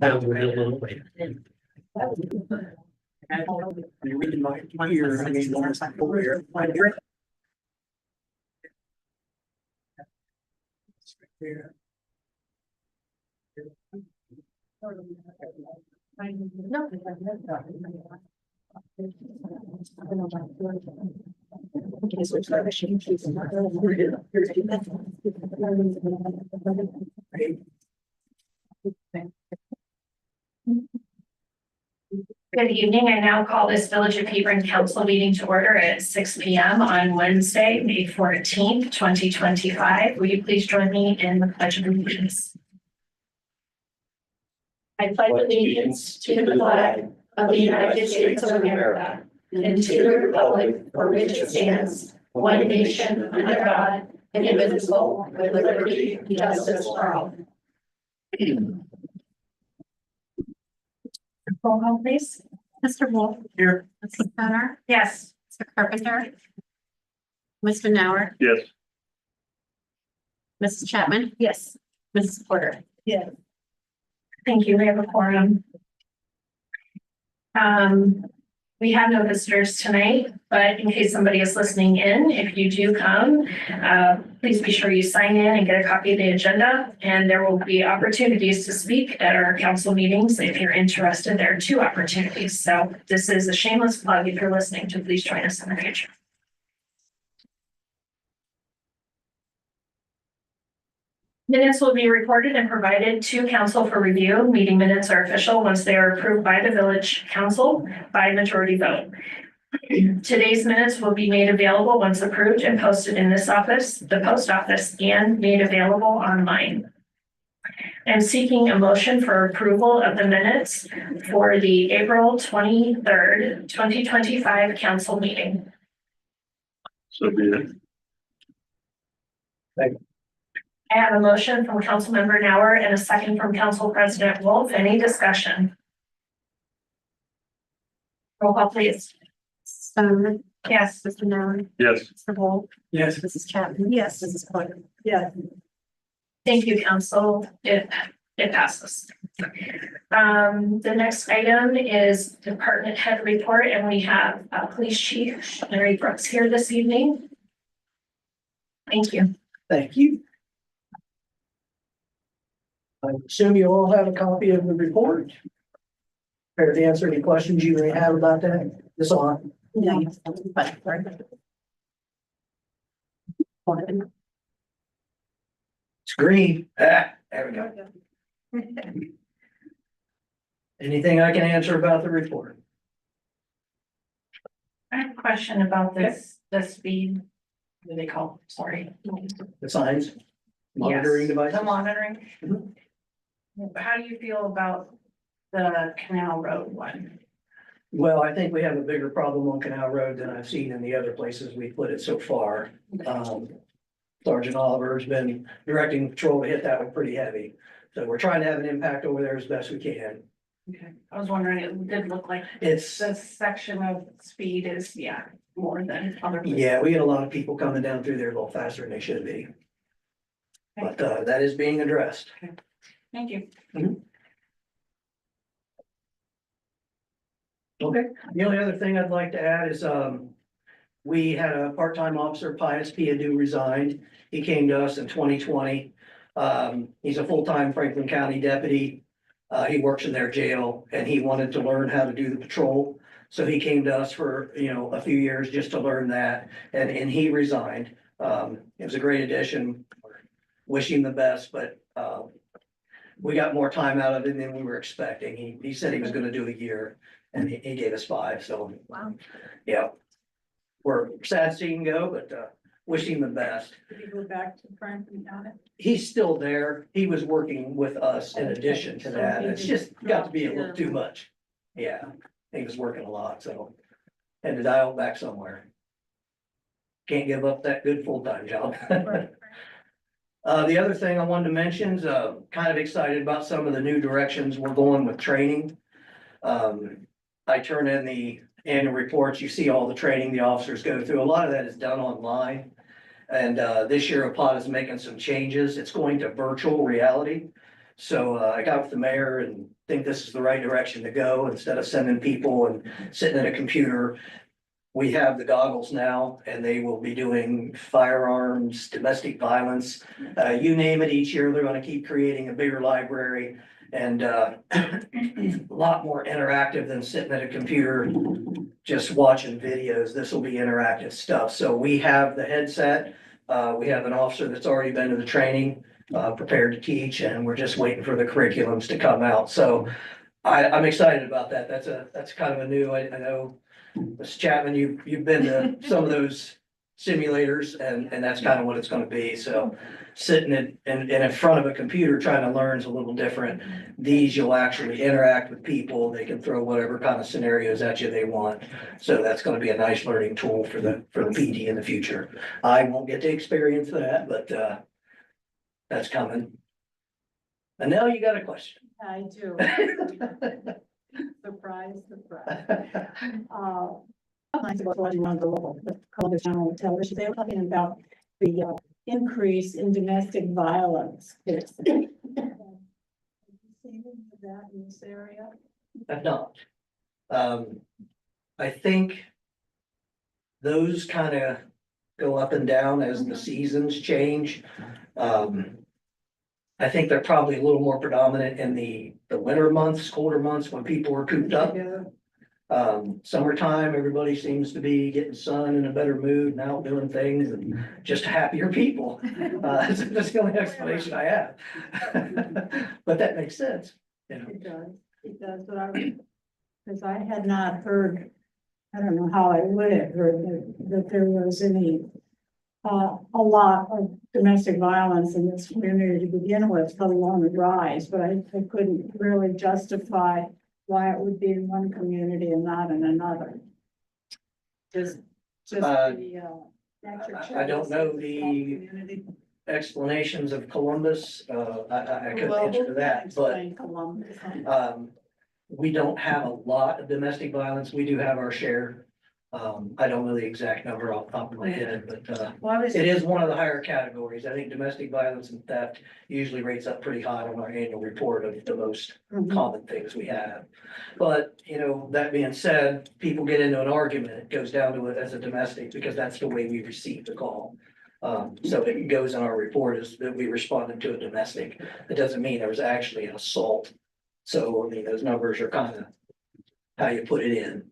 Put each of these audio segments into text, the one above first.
Sounds a little bit. You're reading my ear. I mean, over here. Good evening. I now call this Village of Hebron Council meeting to order at 6 p.m. on Wednesday, May 14th, 2025. Will you please join me in the Pledge of Allegiance? I pledge allegiance to the flag of the United States of America and to the republic for which it stands, one nation under God, indivisible, with liberty and justice for all. Roll call, please. Mr. Wolf. Here. Mrs. Connor. Yes. Mr. Carpenter. Mr. Nauer. Yes. Mrs. Chapman. Yes. Mrs. Porter. Yes. Thank you. We have a quorum. We have no visitors tonight, but in case somebody is listening in, if you do come, please be sure you sign in and get a copy of the agenda. And there will be opportunities to speak at our council meetings. If you're interested, there are 2 opportunities. So this is a shameless plug. If you're listening to, please join us in the future. Minutes will be recorded and provided to council for review. Meeting minutes are official once they are approved by the village council by majority vote. Today's minutes will be made available once approved and posted in this office, the post office, and made available online. I'm seeking a motion for approval of the minutes for the April 23rd, 2025 council meeting. So be it. I have a motion from Councilmember Nauer and a second from Council President Wolf. Any discussion? Roll call, please. Stoner. Yes. Mr. Nauer. Yes. Mr. Wolf. Yes. Mrs. Chapman. Yes. Mrs. Porter. Yeah. Thank you, council. It passes. The next item is department head report, and we have Police Chief Larry Brooks here this evening. Thank you. Thank you. I assume you all have a copy of the report. Prepared to answer any questions you may have about that. This on. Yeah. It's green. There we go. Anything I can answer about the report? I have a question about this, the speed. What do they call? Sorry. The signs, monitoring Yes, devices. The monitoring. Mhm. How do you feel about the Canal Road one? Well, I think we have a bigger problem on Canal Road than I've seen in the other places we put it so far. Sergeant Oliver's been directing patrol to hit that one pretty heavy. So we're trying to have an impact over there as best we can. Okay, I was wondering, it did look like It's, this section of speed is, yeah, more than other. places. yeah, we get a lot of people coming down through there a little faster than they should be. But that is being addressed. Thank you. Okay, the only other thing I'd like to add is, we had a part-time officer, Pius Piadu, resigned. He came to us in 2020. He's a full-time Franklin County deputy. He works in their jail and he wanted to learn how to do the patrol. So he came to us for, a few years just to learn that, and he resigned. It was a great addition. Wish him the best, but, we got more time out of it than we were expecting. He said he was gonna do a year and he gave us 5, so. Wow. Yeah. We're sad to see him go, but, wish him the best. Did you go back to Franklin County? He's still there. He was working with us in addition to that. It's just got to be a little too much. Yeah, he was working a lot, so. Had to dial back somewhere. Can't give up that good full-time job. The other thing I wanted to mention is, kind of excited about some of the new directions we're going with training. I turn in the annual reports. You see all the training the officers go through. A lot of that is done online. And this year, APOD is making some changes. It's going to virtual reality. So I got with the mayor and think this is the right direction to go. Instead of sending people and sitting at a computer. We have the goggles now and they will be doing firearms, domestic violence, you name it. Each year, they're gonna keep creating a bigger library. And a lot more interactive than sitting at a computer, just watching videos. This will be interactive stuff. So we have the headset. We have an officer that's already been to the training, prepared to teach, and we're just waiting for the curriculums to come out. So I'm excited about that. That's kind of a new, I know. Ms. Chapman, you've been to some of those simulators and that's kind of what it's gonna be. So sitting in front of a computer trying to learn is a little different. These you'll actually interact with people. They can throw whatever kind of scenarios at you they want. So that's gonna be a nice learning tool for the PD in the future. I won't get to experience that, but that's coming. And now you got a question. I do. Surprise, surprise. I was watching on the local, the Columbus Channel Television, they were talking about the increase in domestic violence. Have you seen any of that in this area? I've not. I think those kind of go up and down as the seasons change. I think they're probably a little more predominant in the winter months, colder months when people are cooped up. Summertime, everybody seems to be getting sun in a better mood and out doing things and just happier people. That's the only explanation I have. But that makes sense, you know. It does, but because I had not heard, I don't know how I would have heard that there was any a lot of domestic violence in this community to begin with, let alone the rise, but I couldn't really justify why it would be in one community and not in another. Just the, I don't know the explanations of Columbus. I couldn't answer that, but we don't have a lot of domestic violence. We do have our share. I don't know the exact number off the top of my head, but it is one of the higher categories. I think domestic violence and theft usually rates up pretty high on our annual report of the most common things we have. But, you know, that being said, people get into an argument, it goes down to it as a domestic because that's the way we receive the call. So it goes in our report is that we responded to a domestic. It doesn't mean there was actually an assault. So, I mean, those numbers are kind of how you put it in.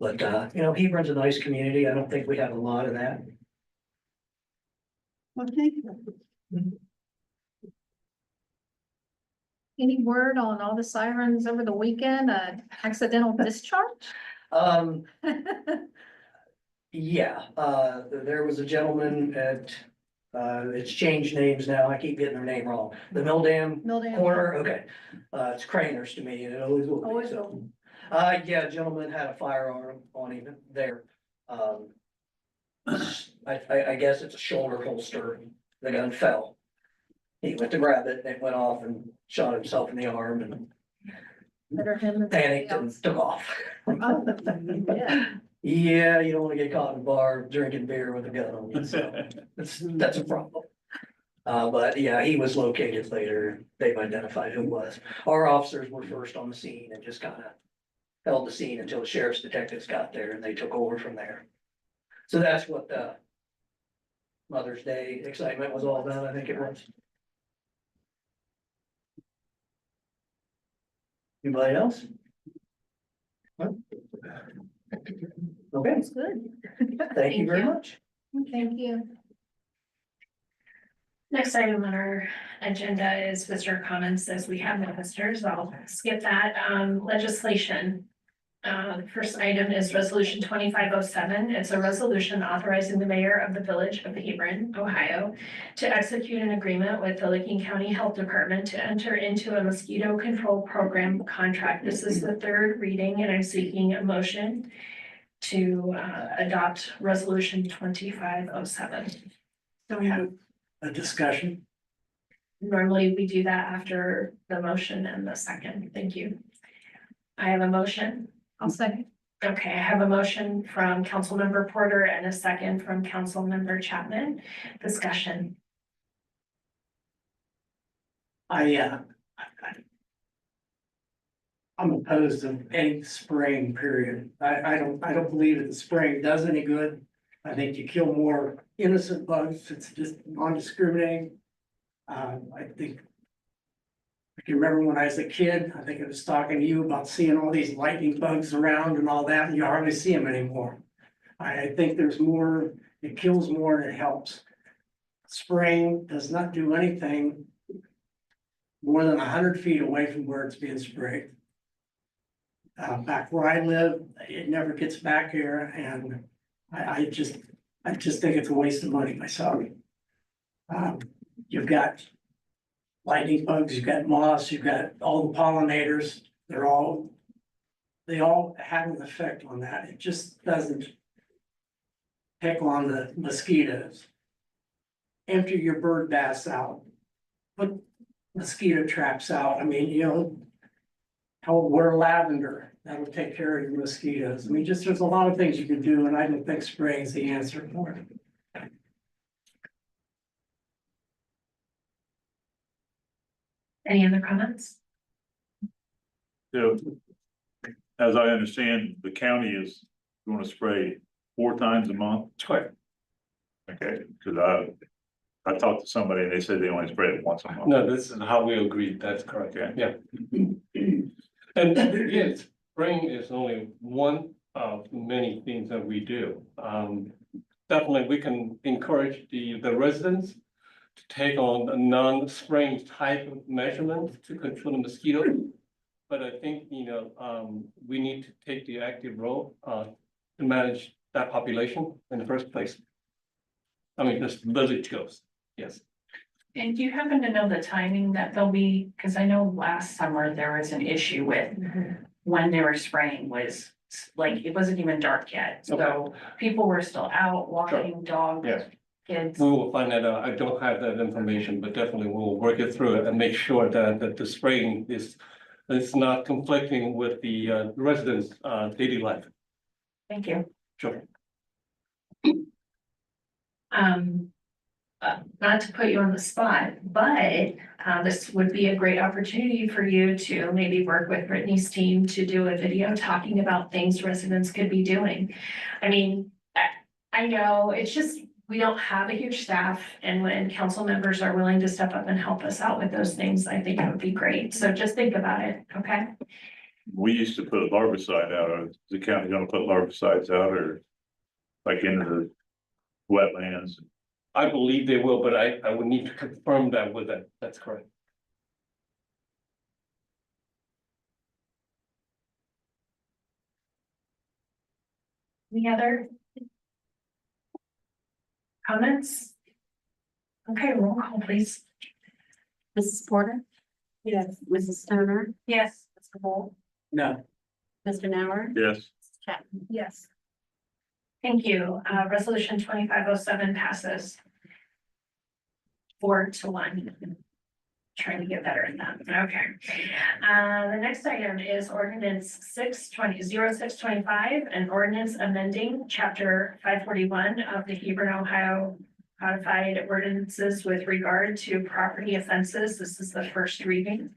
But, you know, Hebron's a nice community. I don't think we have a lot of that. Well, thank you. Any word on all the sirens over the weekend, accidental discharge? Yeah, there was a gentleman at, it's changed names now. I keep getting their name wrong. The Mill Dam corner, okay. It's Craners to me and it always will be. Always So. will. Yeah, a gentleman had a firearm on him there. I guess it's a shoulder holster. The gun fell. He went to grab it and it went off and shot himself in the arm and Better him than panicked somebody and took off. Oh, yeah. Yeah, you don't wanna get caught in a bar drinking beer with a gun on you, so that's a problem. But yeah, he was located later. They've identified who it was. Our officers were first on the scene and just kinda held the scene until the sheriff's detectives got there and they took over from there. So that's what the Mother's Day excitement was all about, I think it was. Anybody else? No? Okay, That's good. thank you very much. Thank you. Next item on our agenda is visitor comments, as we have no visitors. I'll skip that. Legislation. The first item is resolution 2507. It's a resolution authorizing the mayor of the village of Hebron, Ohio, to execute an agreement with the Licking County Health Department to enter into a mosquito control program contract. This is the third reading and I'm seeking a motion to adopt resolution 2507. Do we have a discussion? Normally we do that after the motion and the second. Thank you. I have a motion. I'll second. Okay, I have a motion from Councilmember Porter and a second from Councilmember Chapman. Discussion. I'm opposed to any spraying, period. I don't believe that the spraying does any good. I think you kill more innocent bugs. It's just non-discriminating. I think. I can remember when I was a kid, I think I was talking to you about seeing all these lightning bugs around and all that, and you hardly see them anymore. I think there's more, it kills more than it helps. Spraying does not do anything more than 100 feet away from where it's being sprayed. Back where I live, it never gets back here, and I just think it's a waste of money myself. You've got lightning bugs, you've got moths, you've got all the pollinators, they all have an effect on that. It just doesn't pick on the mosquitoes. Empty your bird baths out, put mosquito traps out. I mean, you know, wear lavender, that'll take care of your mosquitoes. I mean, just there's a lot of things you can do, and I don't think spraying is the answer for it. Any other comments? So, as I understand, the county is going to spray 4 times a month. Correct. Okay, because I talked to somebody and they said they only spray it once a month. No, this is how we agreed. That's correct. Okay. Yeah. And yes, spraying is only one of many things that we do. Definitely, we can encourage the residents to take on a non-spraying type of measurement to control the mosquito. But I think, you know, we need to take the active role to manage that population in the first place. I mean, this village goes, yes. And do you happen to know the timing that they'll be, because I know last summer there was an issue with when they were spraying was like, it wasn't even dark yet. So people were still out walking dogs, Yes. kids. We will find that out. I don't have that information, but definitely we'll work it through it and make sure that the spraying is not conflicting with the residents' daily life. Thank you. Sure. Not to put you on the spot, but this would be a great opportunity for you to maybe work with Brittany's team to do a video talking about things residents could be doing. I mean, I know it's just, we don't have a huge staff, and when council members are willing to step up and help us out with those things, I think it would be great. So just think about it, okay? We used to put larvicide out. Is the county going to put larvicides out, or like into the wetlands? I believe they will, but I would need to confirm that with them. That's correct. Any other comments? Okay, roll call, please. Mrs. Porter, Yes. Mrs. Stoner, Yes. Mr. Holt, No, Mr. Nauer, Yes. Mrs. Chapman. Yes. Thank you. Resolution 2507 passes 4-1. Trying to get better at that. Okay. The next item is ordinance 625, an ordinance amending chapter 541 of the Hebron, Ohio codified ordinances with regard to property offenses. This is the first reading.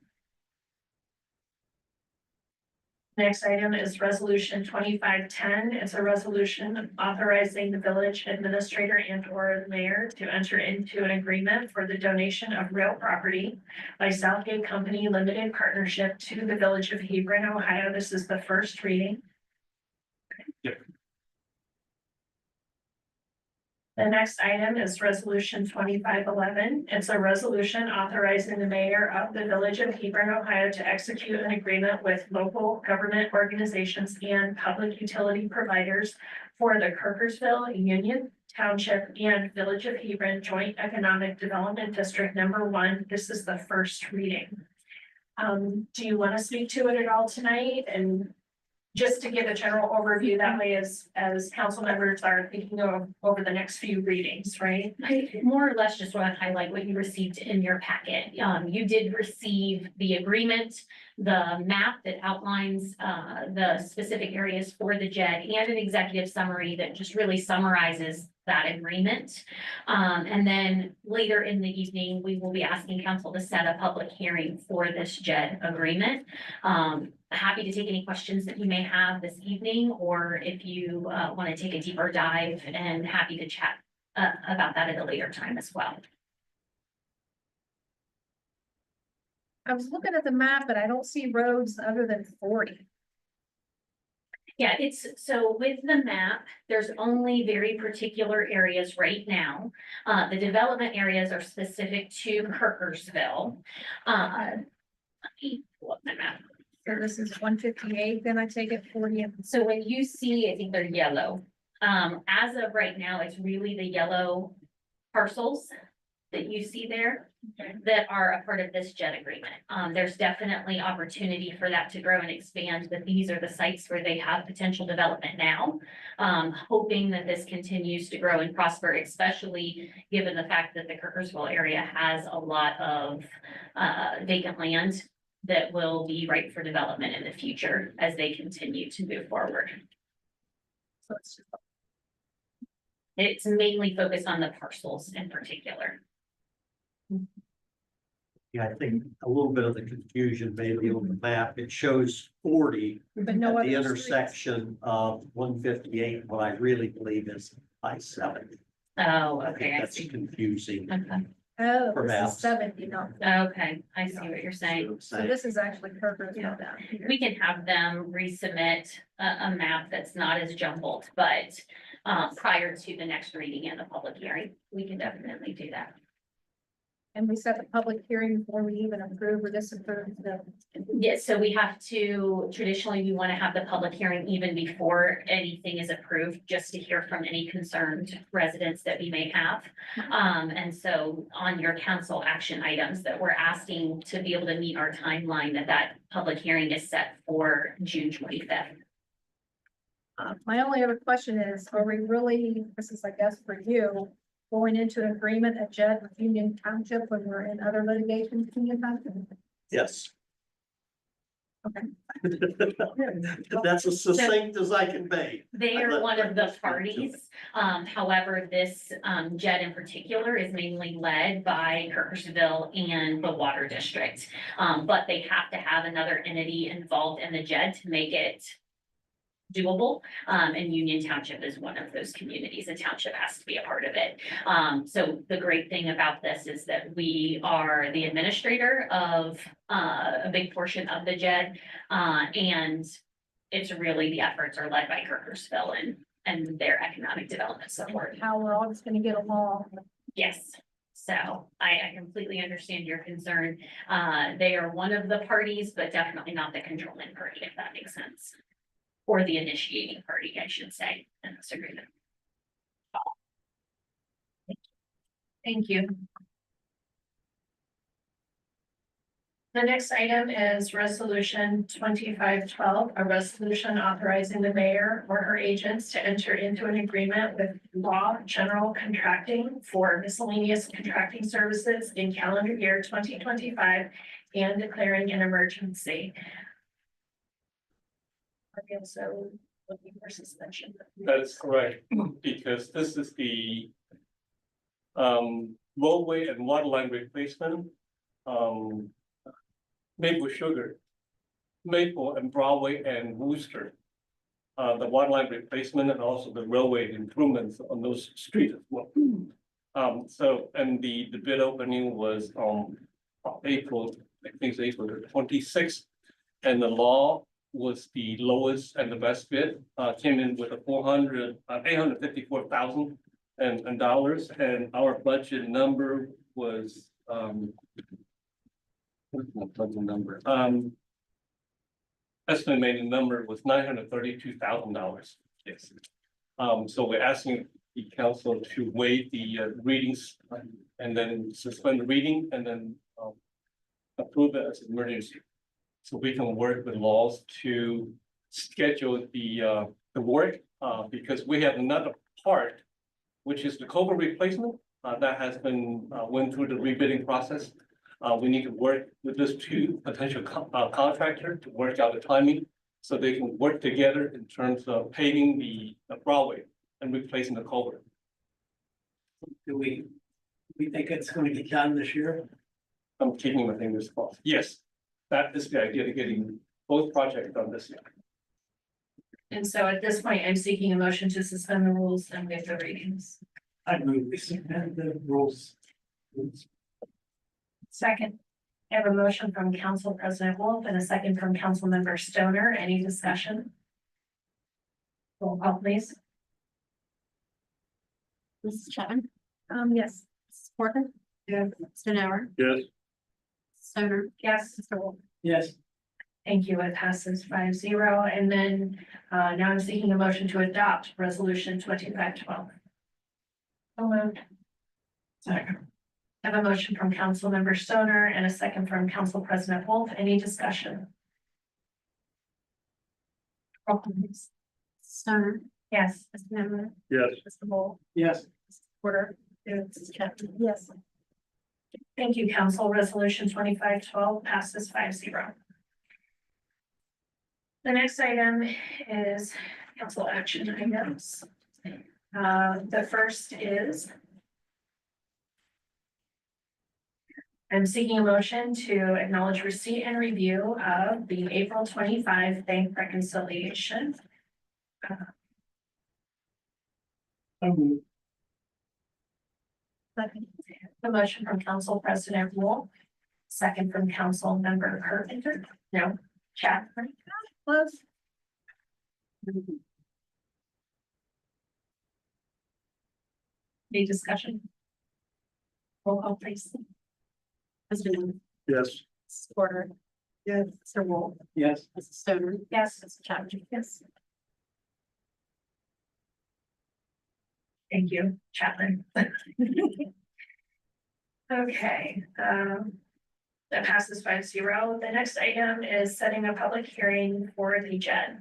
Next item is resolution 2510. It's a resolution authorizing the village administrator and or mayor to enter into an agreement for the donation of real property by Southgate Company Limited Partnership to the village of Hebron, Ohio. This is the first reading. Yep. The next item is resolution 2511. It's a resolution authorizing the mayor of the village of Hebron, Ohio to execute an agreement with local government organizations and public utility providers for the Kirkersville, Union Township, and Village of Hebron Joint Economic Development District Number 1. This is the first reading. Do you want to speak to it at all tonight? And just to give a general overview, that way as council members are thinking of over the next few readings, right? I more or less just want to highlight what you received in your packet. You did receive the agreement, the map that outlines the specific areas for the JED, and an executive summary that just really summarizes that agreement. And then later in the evening, we will be asking council to set a public hearing for this JED agreement. Happy to take any questions that you may have this evening, or if you want to take a deeper dive, and happy to chat about that at a later time as well. I was looking at the map, but I don't see roads other than 40. Yeah, it's, so with the map, there's only very particular areas right now. The development areas are specific to Kirkersville. Let me pull up my map. So this is 158, then I take it 40. So when you see, I think they're yellow. As of right now, it's really the yellow parcels that you see there that are a part of this JED agreement. There's definitely opportunity for that to grow and expand, but these are the sites where they have potential development now. Hoping that this continues to grow and prosper, especially given the fact that the Kirkersville area has a lot of vacant land that will be ripe for development in the future as they continue to move forward. So It's mainly focused on the parcels in particular. Yeah, I think a little bit of the confusion maybe on the map, it shows 40 but no at the other streets. intersection of 158, what I really believe is I-70. Oh, I think okay, I that's see. confusing. Okay, Oh, this Perhaps. is 70, not. okay, I see what you're saying. So this is actually Kirkersville down here. We can have them resubmit a map that's not as jumbled, but prior to the next reading and the public hearing, we can definitely do that. And we set the public hearing before we even approve or disapprove the. Yes, so we have to, traditionally, we want to have the public hearing even before anything is approved, just to hear from any concerned residents that we may have. And so on your council action items that we're asking to be able to meet our timeline, that public hearing is set for June 25th. My only other question is, are we really, this is, I guess, for you, going into an agreement at JED with Union Township when we're in other litigation with Union Township? Yes. Okay. That's as succinct as I can be. They I'd are let one of the Frank speak to parties. it. However, this JED in particular is mainly led by Kirkersville and the Water District. But they have to have another entity involved in the JED to make it doable. And Union Township is one of those communities. The township has to be a part of it. So the great thing about this is that we are the administrator of a big portion of the JED. And it's really, the efforts are led by Kirkersville and their economic development support. How we're all just gonna get along. Yes. So I completely understand your concern. They are one of the parties, but definitely not the controlling party, if that makes sense. Or the initiating party, I should say, in this agreement. Thank you. The next item is resolution 2512, a resolution authorizing the mayor or her agents to enter into an agreement with Law General Contracting for miscellaneous contracting services in calendar year 2025 and declaring an emergency. Are we also looking for suspension? That's correct, because this is the roadway and water line replacement. Maple Sugar, Maple and Broadway and Wooster. The water line replacement and also the railway improvements on those streets as well. So, and the bid opening was April, I think it's April 26th. And the law was the lowest and the best bid, came in with a $854,000 and dollars, and our budget number was what's my budget number? Estimated number was $932,000. Yes. So we're asking the council to waive the readings and then suspend the reading and then approve it as an emergency. So we can work with laws to schedule the work, because we have another part, which is the culvert replacement, that has been, went through the rebidding process. We need to work with these two potential contractor to work out the timing, so they can work together in terms of paving the Broadway and replacing the culvert. Do we think it's gonna get done this year? I'm keeping my fingers crossed. Yes, that is the idea of getting both projects done this year. And so at this point, I'm seeking a motion to suspend the rules and waive the readings. I move we suspend the rules. Second. I have a motion from Council President Wolf and a second from Councilmember Stoner. Any discussion? Roll call, please. Mrs. Chapman? Yes. Mrs. Porter? Yeah. Mr. Nauer? Yes, Stoner? Yes. Mr. Wolf? Yes, Thank you. It passes 5-0. And then now I'm seeking a motion to adopt resolution 2512. So moved. second, I have a motion from Councilmember Stoner and a second from Council President Wolf. Any discussion? Roll call, please. Stoner? Yes. Mr. Nauer? yes, Mr. Wolf? yes, Mrs. Porter? Mrs. Chapman? Yes. Thank you, Council. Resolution 2512 passes 5-0. The next item is council action items. The first is I'm seeking a motion to acknowledge receipt and review of the April 25 bank reconciliation. Second. The motion from Council President Wolf, second from Council Member Carpenter. No, Chapman. Close. Any discussion? Roll call, please. Mr. Nauer? yes, Mrs. Porter? Yes. Mr. Wolf? yes, Mrs. Stoner? Yes. Mrs. Chapman? Yes. Thank you, Chapman. Okay, that passes 5-0. The next item is setting a public hearing for the JED.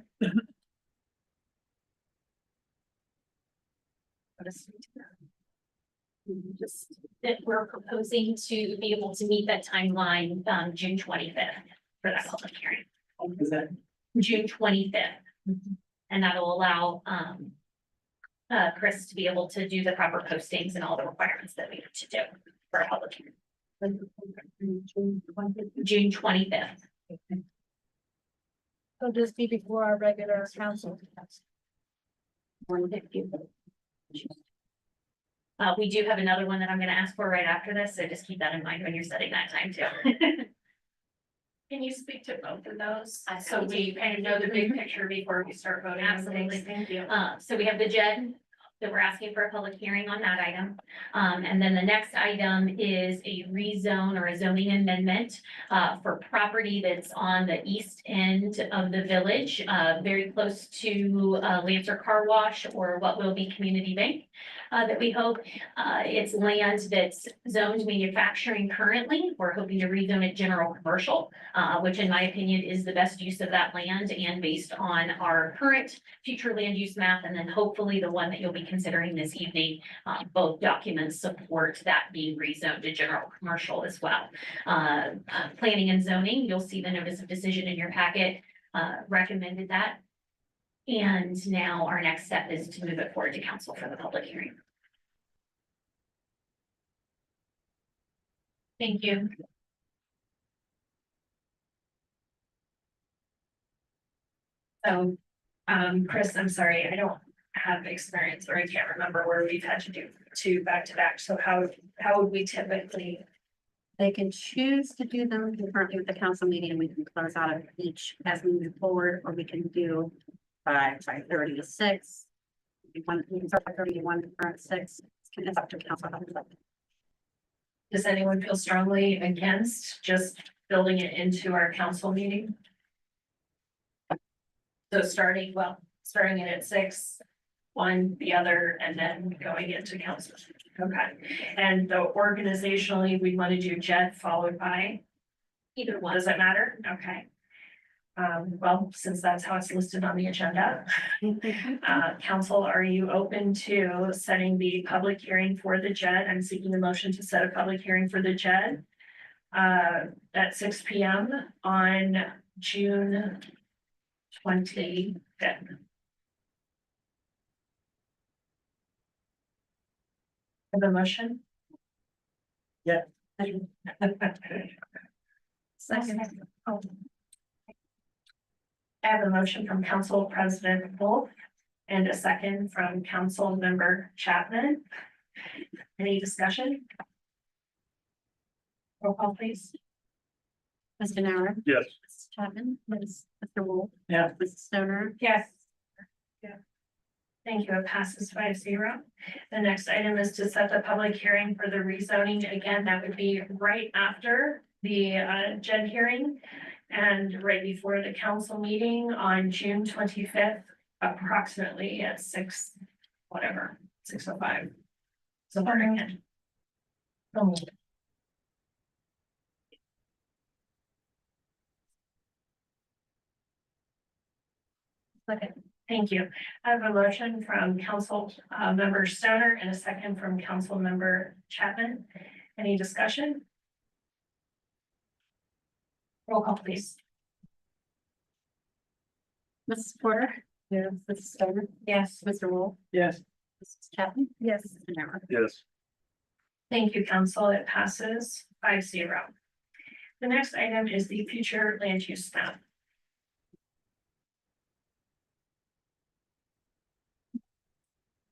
Just that we're proposing to be able to meet that timeline, June 25th for that public hearing, is that, June 25th. And that'll allow, Chris to be able to do the proper postings and all the requirements that we need to do for a public hearing. June 25th. So just be before our regular council. We do have another one that I'm gonna ask for right after this, so just keep that in mind when you're setting that time too. Can you speak to both of those? So we kind of know the big picture before we start voting. on Absolutely. things? Thank you. So we have the JED that we're asking for a public hearing on that item. And then the next item is a rezone or a zoning amendment for property that's on the east end of the village, very close to Lancer Car Wash or what will be Community Bank. That we hope, it's land that's zoned manufacturing currently. We're hoping to rezone it general commercial, which in my opinion is the best use of that land and based on our current future land use map, and then hopefully the one that you'll be considering this evening. Both documents support that being rezoned to general commercial as well. Planning and zoning, you'll see the notice of decision in your packet, recommended that. And now our next step is to move it forward to council for the public hearing. Thank you. So, Chris, I'm sorry, I don't have experience or I can't remember where we've had to do two back to back. So how would we typically? They can choose to do them concurrently with the council meeting, and we can close out of each as we move forward, or we can do 5:30 to 6. We can start 5:30 to 1, concurrent 6. It's up to council. Does anyone feel strongly against just building it into our council meeting? So starting it at 6, one, the other, and then going into council. Okay, and though organizationally, we want to do JED followed by, Either one. does it matter? Okay. Well, since that's how it's listed on the agenda. Council, are you open to setting the public hearing for the JED? I'm seeking a motion to set a public hearing for the JED at 6 p.m. on June 25th. Have a motion? Yeah. Second. Oh, I have a motion from Council President Wolf and a second from Council Member Chapman. Any discussion? Roll call, please. Mr. Nauer, Yes. Mrs. Chapman, Mr. Wolf. Yeah. Mrs. Stoner, Yes. Thank you. It passes 5-0. The next item is to set the public hearing for the rezoning. Again, that would be right after the JED hearing and right before the council meeting on June 25th, approximately at 6, whatever, 6:05. So far again. Second. Thank you. I have a motion from Council Member Stoner and a second from Council Member Chapman. Any discussion? Roll call, please. Mrs. Porter. Yes. Mrs. Stoner, Yes. Mr. Wolf, Yes. Mrs. Chapman, yes, Mr. Nauer. Yes. Thank you, Council. It passes 5-0. The next item is the future land use map.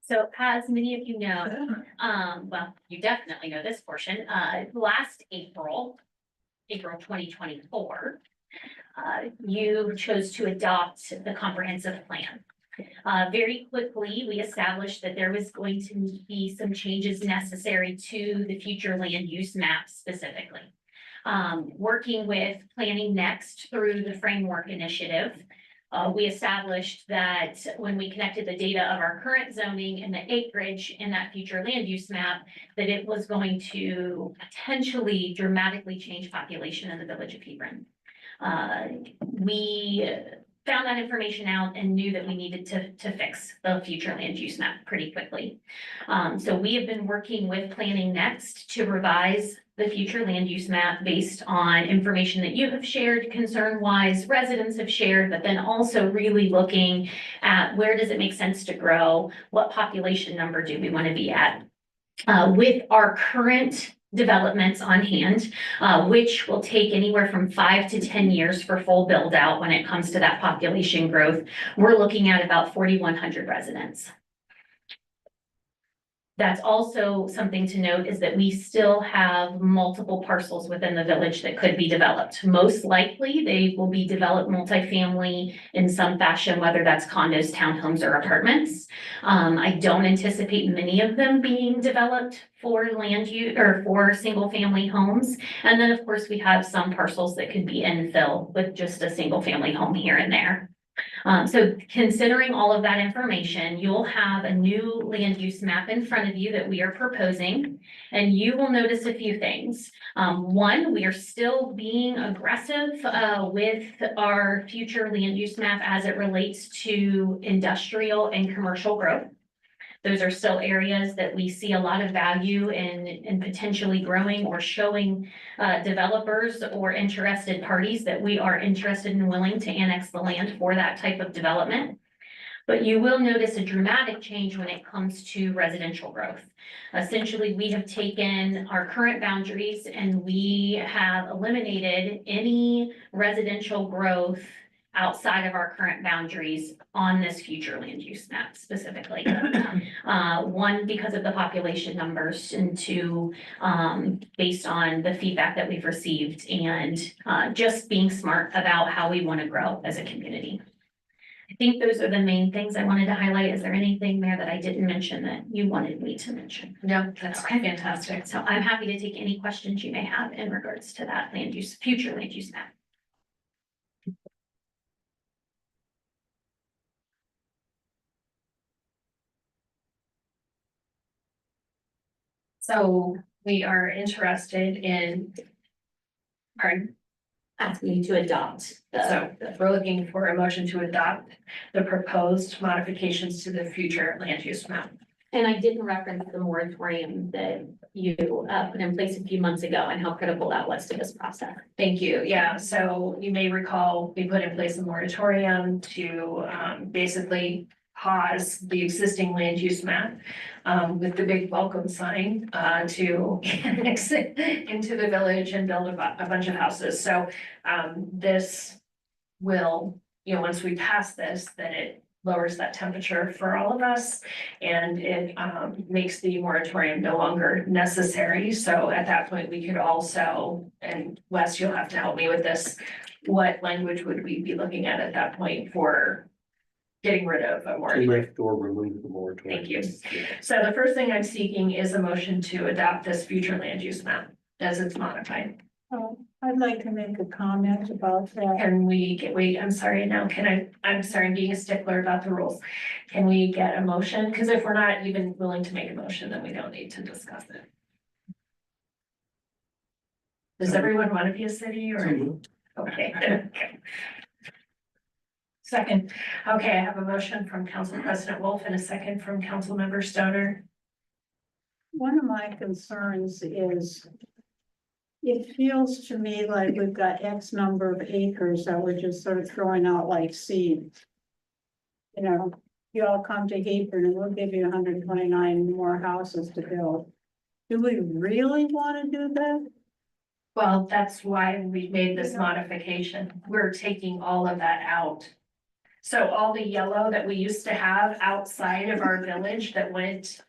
So as many of you know, well, you definitely know this portion, last April 2024, you chose to adopt the comprehensive plan. Very quickly, we established that there was going to be some changes necessary to the future land use map specifically. Working with Planning Next through the Framework Initiative, we established that when we connected the data of our current zoning and the acreage in that future land use map, that it was going to potentially dramatically change population in the village of Hebron. We found that information out and knew that we needed to fix the future land use map pretty quickly. So we have been working with Planning Next to revise the future land use map based on information that you have shared concern-wise, residents have shared, but then also really looking at where does it make sense to grow? What population number do we want to be at? With our current developments on hand, which will take anywhere from 5 to 10 years for full build out when it comes to that population growth, we're looking at about 4,100 residents. That's also something to note is that we still have multiple parcels within the village that could be developed. Most likely, they will be developed multifamily in some fashion, whether that's condos, townhomes, or apartments. I don't anticipate many of them being developed for land use or for single family homes. And then, of course, we have some parcels that could be infill with just a single family home here and there. So considering all of that information, you'll have a new land use map in front of you that we are proposing, and you will notice a few things. One, we are still being aggressive with our future land use map as it relates to industrial and commercial growth. Those are still areas that we see a lot of value in potentially growing or showing developers or interested parties that we are interested and willing to annex the land for that type of development. But you will notice a dramatic change when it comes to residential growth. Essentially, we have taken our current boundaries and we have eliminated any residential growth outside of our current boundaries on this future land use map specifically. One, because of the population numbers, and two, based on the feedback that we've received and just being smart about how we want to grow as a community. I think those are the main things I wanted to highlight. Is there anything there that I didn't mention that you wanted me to mention? No, that's fantastic. So I'm happy to take any questions you may have in regards to that future land use map. So we are interested in, pardon? asking you to adopt So the, we're looking for a motion to adopt the proposed modifications to the future land use map. and I didn't reference the moratorium that you put in place a few months ago and how critical that was to this process. Thank you. Yeah, so you may recall, we put in place a moratorium to basically pause the existing land use map with the big welcome sign to annex it into the village and build a bunch of houses. So this will, once we pass this, then it lowers that temperature for all of us. And it makes the moratorium no longer necessary. So at that point, we could also, and Wes, you'll have to help me with this, what language would we be looking at that point for getting rid of a To moratorium? lift or remove the moratorium. Thank you. So the first thing I'm seeking is a motion to adopt this future land use map as it's modified. I'd like to make a comment about that. Can we get, wait, I'm sorry, now I'm sorry, I'm being a stickler about the rules. Can we get a motion? Because if we're not even willing to make a motion, then we don't need to discuss it. Does everyone want to be a city or? Okay. Second, okay, I have a motion from Council President Wolf and a second from Council Member Stoner. One of my concerns is it feels to me like we've got X number of acres that we're just sort of throwing out like seed. You know, you all come to Hebron and we'll give you 129 more houses to build. Do we really want to do that? Well, that's why we made this modification. We're taking all of that out. So all the yellow that we used to have outside of our village that went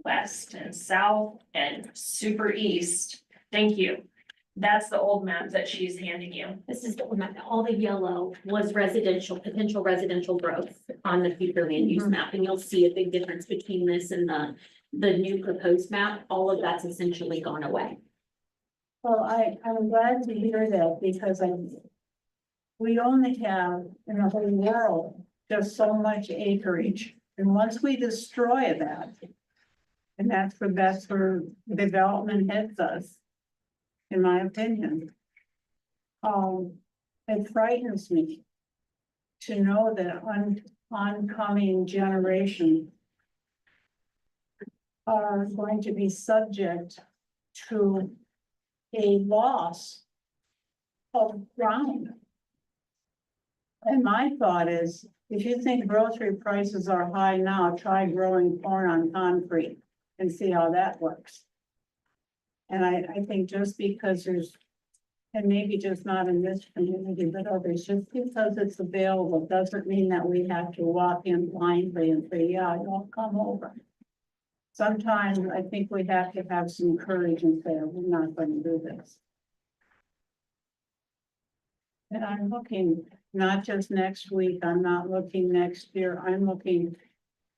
west and south and super east, thank you. That's the old map that she's handing you. This is the one that all the yellow was residential, potential residential growth on the future land use map. And you'll see a big difference between this and the new proposed map. All of that's essentially gone away. Well, I'm glad to hear that because we only have in the whole world just so much acreage. And once we destroy that, and that's where development hits us, in my opinion. It frightens me to know that oncoming generation are going to be subject to a loss of ground. And my thought is, if you think grocery prices are high now, try growing corn on concrete and see how that works. And I think just because there's, and maybe just not in this community, but others, just because it's available doesn't mean that we have to walk in blindly and say, yeah, y'all come over. Sometimes I think we have to have some courage and say, we're not going to do this. And I'm looking, not just next week, I'm not looking next year, I'm looking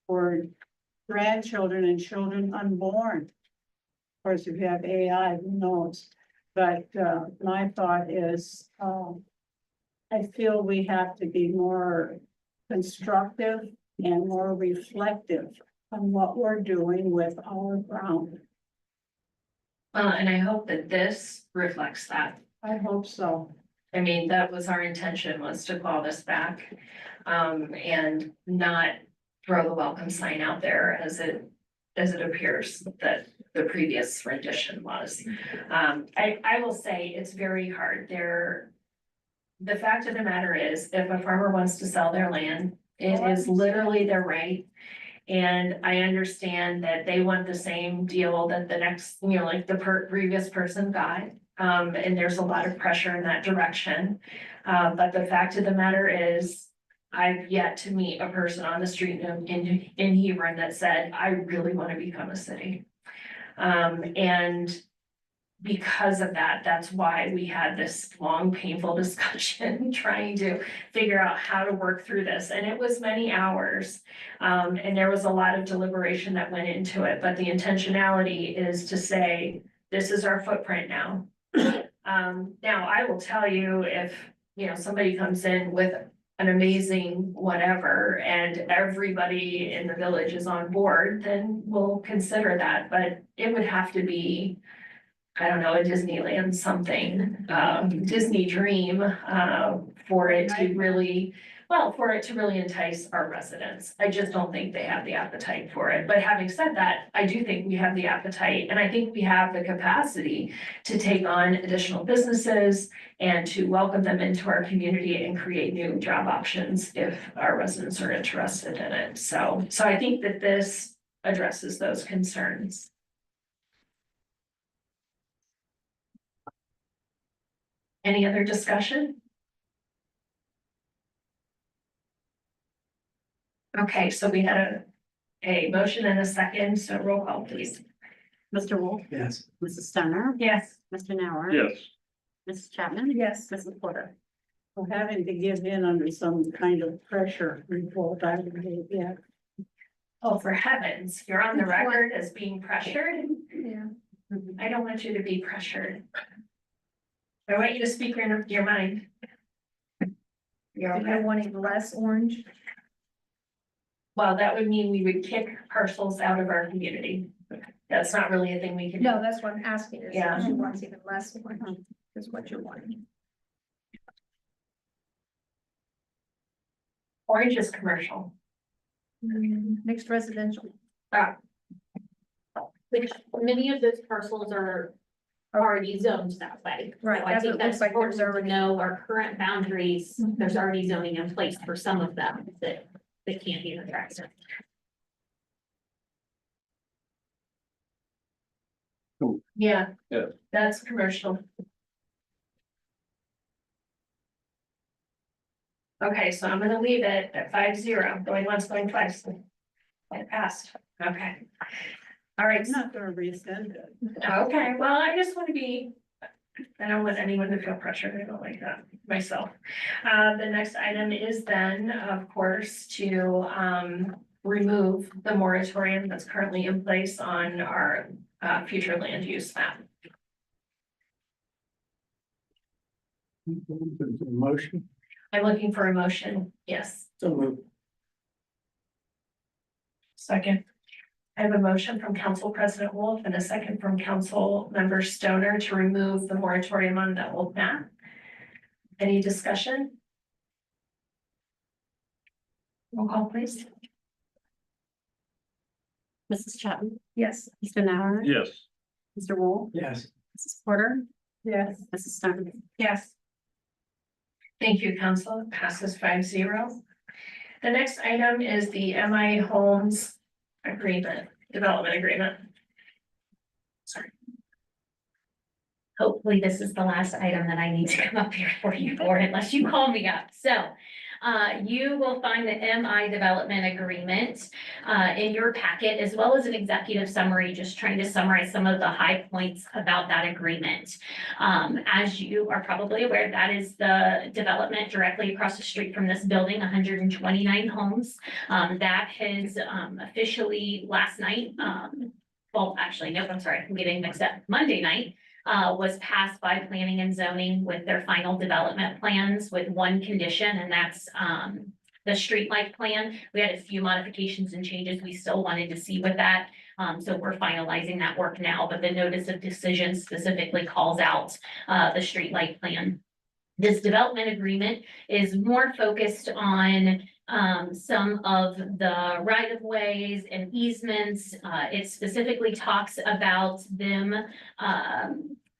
for grandchildren and children unborn. Of course, if you have AI, who knows? But my thought is, I feel we have to be more constructive and more reflective on what we're doing with our ground. And I hope that this reflects that. I hope so. I mean, that was our intention, was to call this back, and not throw the welcome sign out there as it appears that the previous rendition was. I will say it's very hard there. The fact of the matter is, if a farmer wants to sell their land, it is literally their right. And I understand that they want the same deal that the next, like the previous person got. And there's a lot of pressure in that direction. But the fact of the matter is, I've yet to meet a person on the street in Hebron that said, I really want to become a city. And because of that, that's why we had this long, painful discussion trying to figure out how to work through this. And it was many hours. And there was a lot of deliberation that went into it, but the intentionality is to say, this is our footprint now. Now I will tell you, if, somebody comes in with an amazing whatever, and everybody in the village is on board, then we'll consider that, but it would have to be I don't know, a Disneyland something, Disney dream, for it to really, well, for it to really entice our residents. I just don't think they have the appetite for it. But having said that, I do think we have the appetite, and I think we have the capacity to take on additional businesses and to welcome them into our community and create new job options if our residents are interested in it. So I think that this addresses those concerns. Any other discussion? Okay, so we had a motion and a second, so roll call please. Mr. Wolf, Yes. Mrs. Stoner, Yes. Mr. Nauer. Yes. Mrs. Chapman. Yes. Mrs. Porter. For having to give in under some kind of pressure report, I would do, yeah. Oh, for heavens, you're on the record as being pressured. Yeah. I don't want you to be pressured. I want you to speak your mind. You're You're okay. wanting less orange? Well, that would mean we would kick parcels out of our community. That's not really a thing we can do. No, that's what I'm asking, is Yeah. if she wants even less orange, is what you're wanting. Orange is commercial. Mixed residential. Which many of those parcels are already zoned that way. Right, So I that's think what it that's looks like there's important to already. know our current boundaries. Mhm. There's already zoning in place for some of them that can't be addressed. Yeah. Yeah. That's commercial. Okay, so I'm gonna leave it at 5-0, going once, going twice. It passed, okay. All right, I'm not gonna rescind it. okay, well, I just want to be, I don't want anyone to feel pressured, I don't like that myself. The next item is then, of course, to remove the moratorium that's currently in place on our future land use map. Motion. I'm looking for a motion, yes. So moved. Second. I have a motion from Council President Wolf and a second from Council Member Stoner to remove the moratorium on the old map. Any discussion? Roll call, please. Mrs. Chapman. Yes. Mr. Nauer. Yes. Mr. Wolf. Yes. Mrs. Porter. Yes. Mrs. Stoner. Yes. Thank you, Council. It passes 5-0. The next item is the MI Homes agreement, development agreement. Sorry. Hopefully this is the last item that I need to come up here for you for, unless you call me up. So you will find the MI development agreement in your packet, as well as an executive summary, just trying to summarize some of the high points about that agreement. As you are probably aware, that is the development directly across the street from this building, 129 homes. That has officially last night, well, actually, no, I'm sorry, I'm getting mixed up. Monday night was passed by planning and zoning with their final development plans with one condition, and that's the streetlight plan. We had a few modifications and changes we still wanted to see with that. So we're finalizing that work now, but the notice of decision specifically calls out the streetlight plan. This development agreement is more focused on some of the right of ways and easements. It specifically talks about them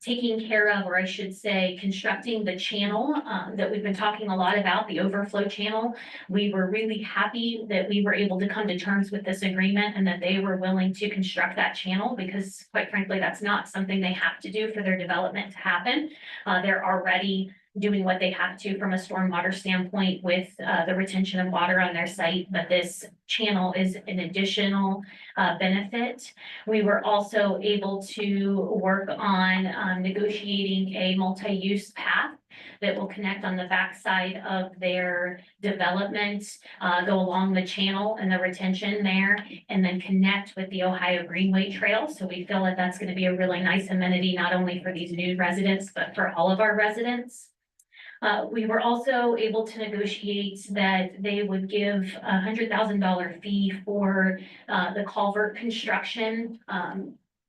taking care of, or I should say, constructing the channel that we've been talking a lot about, the overflow channel. We were really happy that we were able to come to terms with this agreement and that they were willing to construct that channel, because quite frankly, that's not something they have to do for their development to happen. They're already doing what they have to from a stormwater standpoint with the retention of water on their site, but this channel is an additional benefit. We were also able to work on negotiating a multi-use path that will connect on the backside of their development, go along the channel and the retention there, and then connect with the Ohio Greenway Trail. So we feel that that's going to be a really nice amenity, not only for these new residents, but for all of our residents. We were also able to negotiate that they would give $100,000 fee for the culvert construction.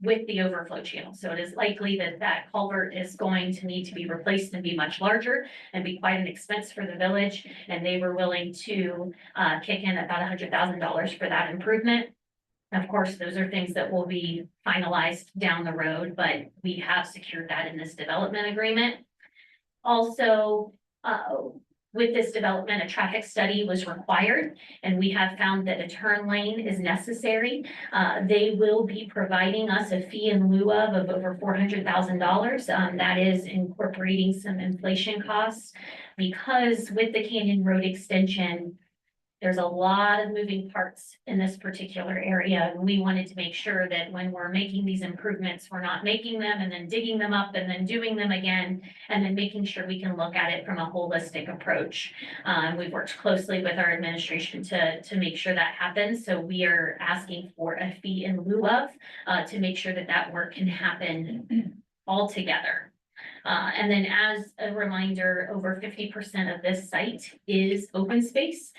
with the overflow channel. So it is likely that that culvert is going to need to be replaced and be much larger and be quite an expense for the village. And they were willing to kick in about $100,000 for that improvement. Of course, those are things that will be finalized down the road, but we have secured that in this development agreement. Also, with this development, a traffic study was required, and we have found that a turn lane is necessary. They will be providing us a fee in lieu of over $400,000. That is incorporating some inflation costs, because with the Canyon Road extension, there's a lot of moving parts in this particular area. And we wanted to make sure that when we're making these improvements, we're not making them and then digging them up and then doing them again, and then making sure we can look at it from a holistic approach. We've worked closely with our administration to make sure that happens. So we are asking for a fee in lieu of, to make sure that that work can happen all together. And then as a reminder, over 50% of this site is open space.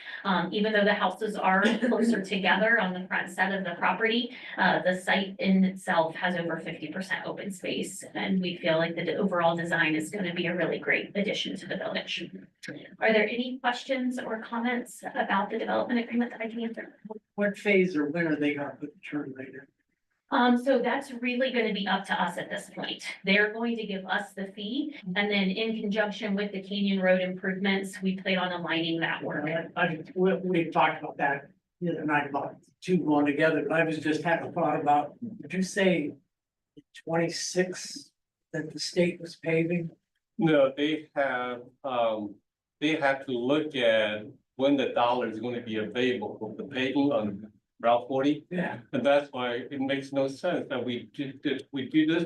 Even though the houses are closer together on the front side of the property, the site in itself has over 50% open space. And we feel like the overall design is going to be a really great addition to the village. Are there any questions or comments about the development agreement that I can answer? What phase or when are they gonna put the turn lane in? So that's really gonna be up to us at this point. They're going to give us the fee, and then in conjunction with the Canyon Road improvements, we plan on aligning that work. We talked about that the other night about two going together, but I was just having a thought about, did you say 26 that the state was paving? No, they have to look at when the dollar is going to be available for the paving on Route 40. Yeah. And that's why it makes no sense that we do this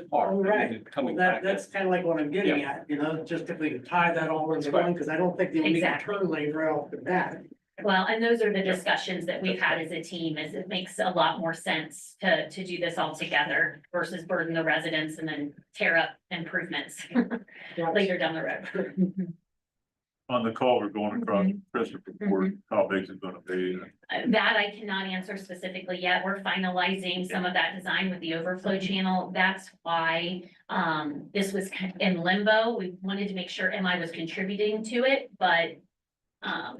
part. All right. and then coming Well, back. that's kind of like what I'm getting at, you know, just if we can tie that all into one, because I don't think they'll need a Exactly. turn lane right off the bat. Well, and those are the discussions that we've had as a team, is it makes a lot more sense to do this all together versus burden the residents and then tear up improvements later down the road. On the call, we're going across Christopher Ford, how big is it gonna be? That I cannot answer specifically yet. We're finalizing some of that design with the overflow channel. That's why this was in limbo. We wanted to make sure MI was contributing to it, but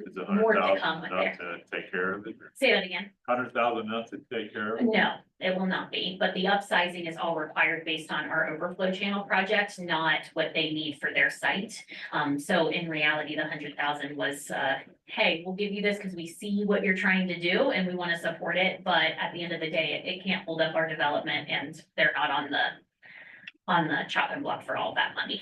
Is it more to 100,000 come with enough there. to take care of it? Say that again. 100,000 enough to take care of it? No, it will not be, but the upsizing is all required based on our overflow channel project, not what they need for their site. So in reality, the 100,000 was, hey, we'll give you this because we see what you're trying to do and we want to support it, but at the end of the day, it can't hold up our development, and they're not on the chopping block for all that money.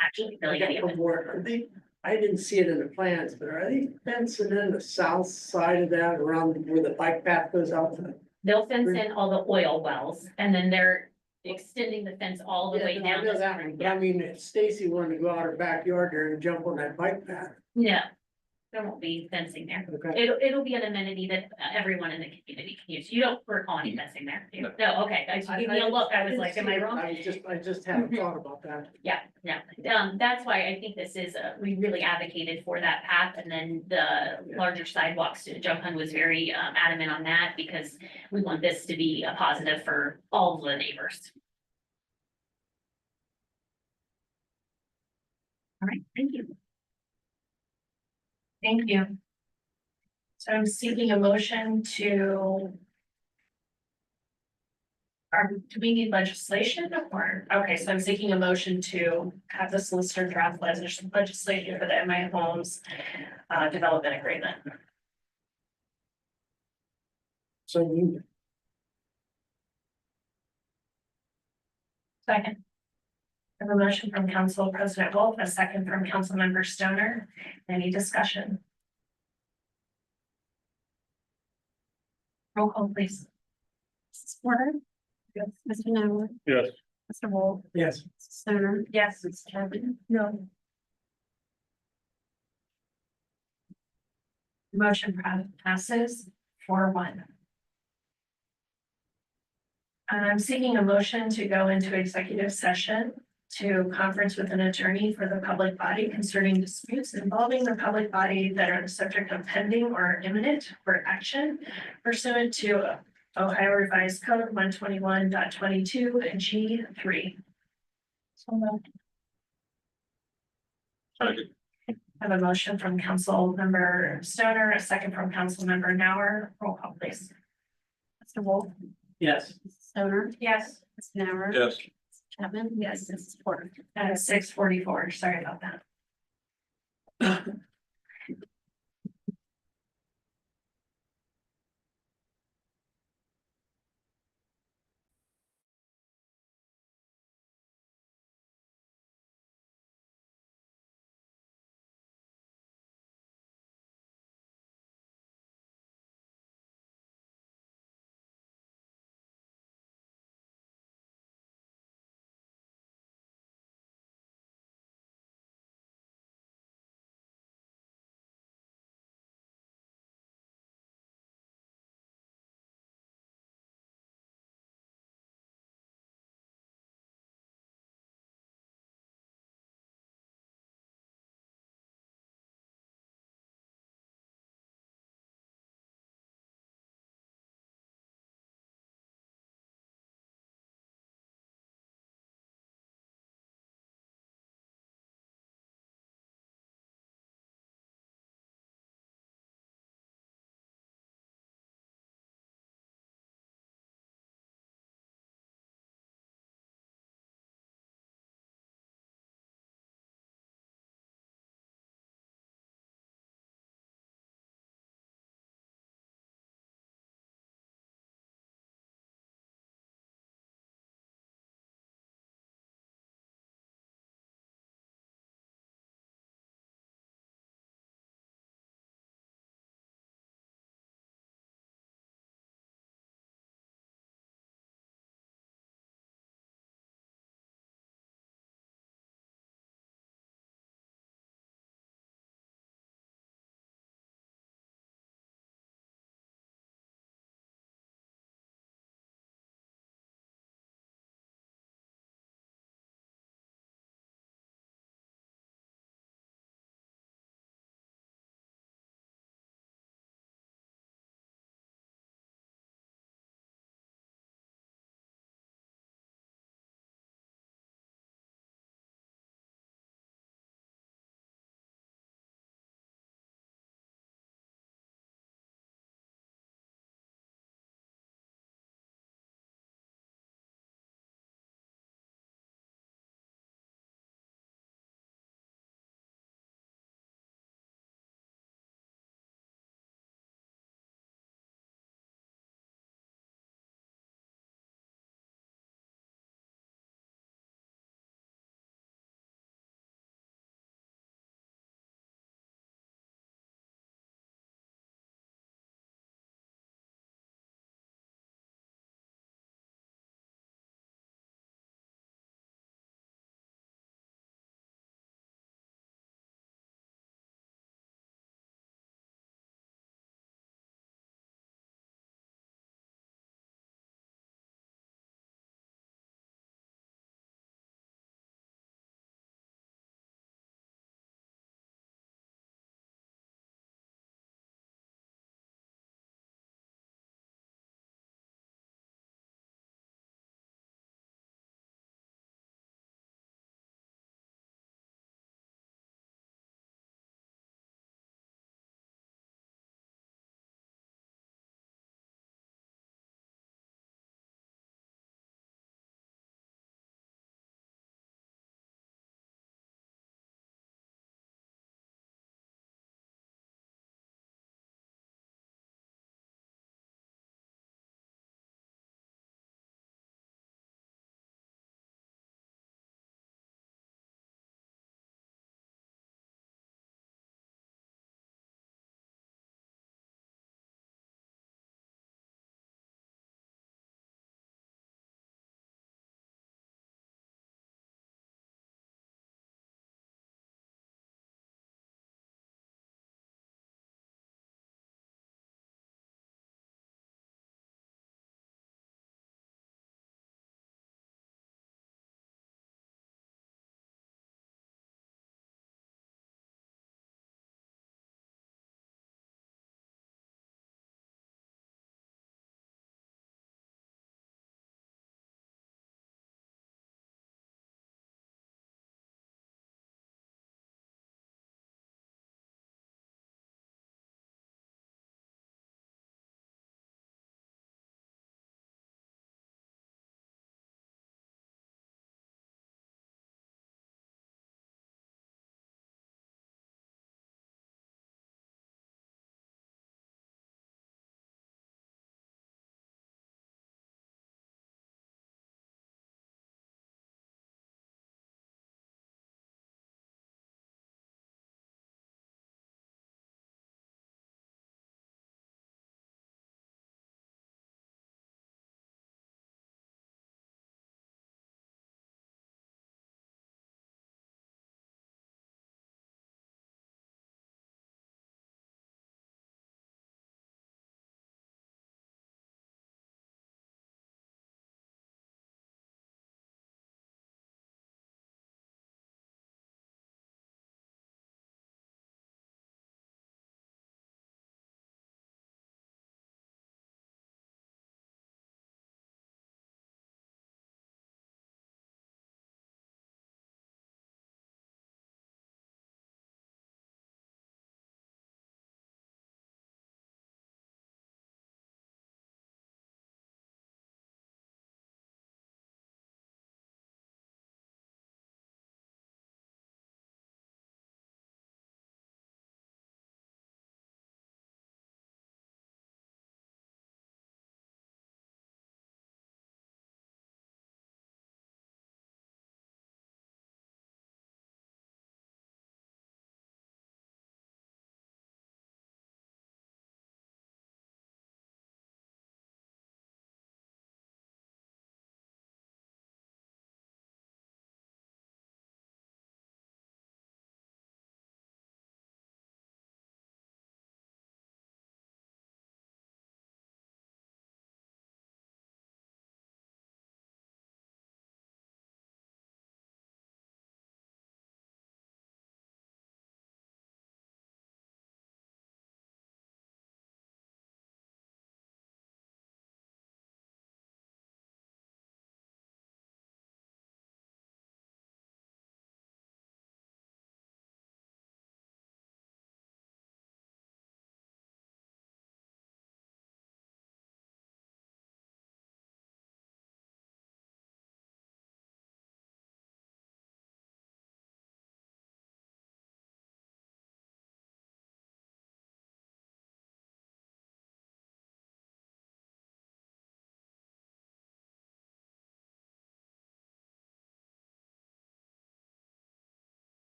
Actually, I really, got any of one it. more. Are they, I didn't see it in the plans, but are they fencing in the south side of that around where the bike path goes out to? They'll fence in all the oil wells, and then they're extending the fence all the way Yeah, down. I know the that street. one, but I mean, if Stacy wanted to go out her backyard there and jump on that bike path. No, there won't be fencing there. Okay. It'll be an amenity that everyone in the community can use. You don't recall any fencing there? do you? No, okay. You gave me a look. I was didn't like, am see I it. wrong? I just hadn't thought about that. Yeah, no. That's why I think this is, we really advocated for that path, and then the larger sidewalks. Johan was very adamant on that, because we want this to be a positive for all of the neighbors. All right, thank you. Thank you. So I'm seeking a motion to. Do we need legislation or, okay, so I'm seeking a motion to have the solicitor draft legislation for the MI Homes development agreement. So you, Second. I have a motion from Council President Wolf, a second from Councilmember Stoner. Any discussion? Roll call, please. Mrs. Porter? Yes. Mr. Noah? Yes. Mr. Wolf? yes, Mrs. Stoner? Yes. Mrs. Chapman? No. Motion passes 4-1. I'm seeking a motion to go into executive session to conference with an attorney for the public body concerning disputes involving the public body that are the subject of pending or imminent for action pursuant to Ohio Revised Code 121.22 and G3. Second. Have a motion from Council Member Stoner, a second from Council Member Nauer. Roll call, please. Mr. Wolf, Yes. Stoner, Yes. Ms. Nauer. Yes. Chapman. Yes. Mrs. Porter. At 6:44, sorry about that.